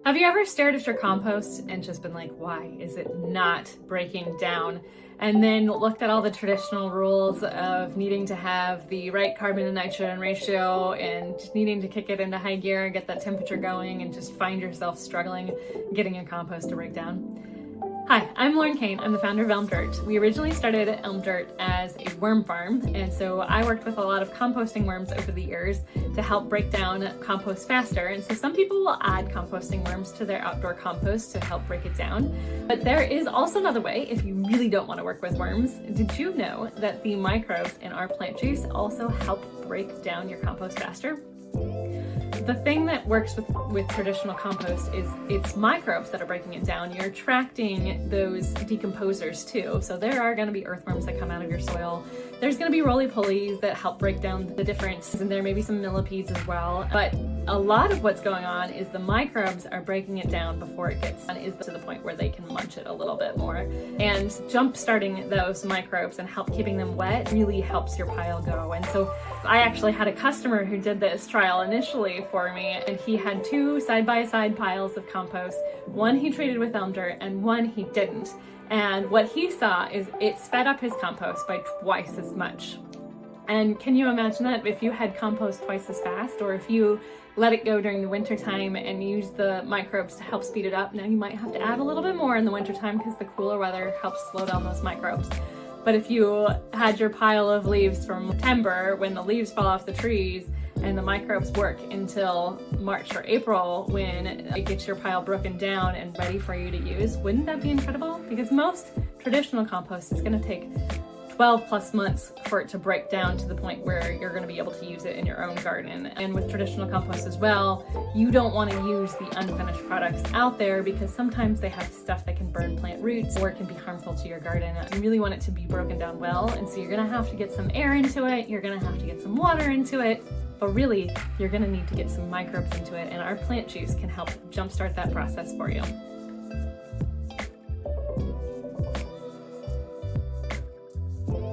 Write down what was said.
Have you ever stared at your compost and just been like, why is it not breaking down? And then looked at all the traditional rules of needing to have the right carbon to nitrogen ratio and needing to kick it into high gear and get that temperature going, and just find yourself struggling getting your compost to break down? Hi, I'm Lauren Kane. I'm the founder of Elm Dirt. We originally started Elm Dirt as a worm farm, and so I worked with a lot of composting worms over the years to help break down compost faster. And so some people will add composting worms to their outdoor compost to help break it down. But there is also another way if you really don't want to work with worms. Did you know that the microbes in our plant juice also help break down your compost faster? The thing that works with traditional compost is it's microbes that are breaking it down. You're attracting those decomposers too. So there are going to be earthworms that come out of your soil. There's going to be roly-polies that help break down the difference, and there may be some millipedes as well. But a lot of what's going on is the microbes are breaking it down before it gets to the point where they can munch it a little bit more. And jump starting those microbes and keeping them wet really helps your pile go. And so I actually had a customer who did this trial initially for me, and he had two side-by-side piles of compost. One he treated with Elm Dirt and one he didn't. And what he saw is it sped up his compost by twice as much. And can you imagine that if you had compost twice as fast, or if you let it go during the winter time and use the microbes to help speed it up? Now you might have to add a little bit more in the winter time because the cooler weather helps slow down those microbes. But if you had your pile of leaves from September, when the leaves fall off the trees, and the microbes work until March or April when it gets your pile broken down and ready for you to use, wouldn't that be incredible? Because most traditional compost is going to take 12 plus months for it to break down to the point where you're going to be able to use it in your own garden. And with traditional compost as well, you don't want to use the unfinished products out there because sometimes they have stuff that can burn plant roots or it can be harmful to your garden. You really want it to be broken down well, and so you're going to have to get some air into it, you're going to have to get some water into it, but really you're going to need to get some microbes into it, and our plant juice can help jumpstart that process for you.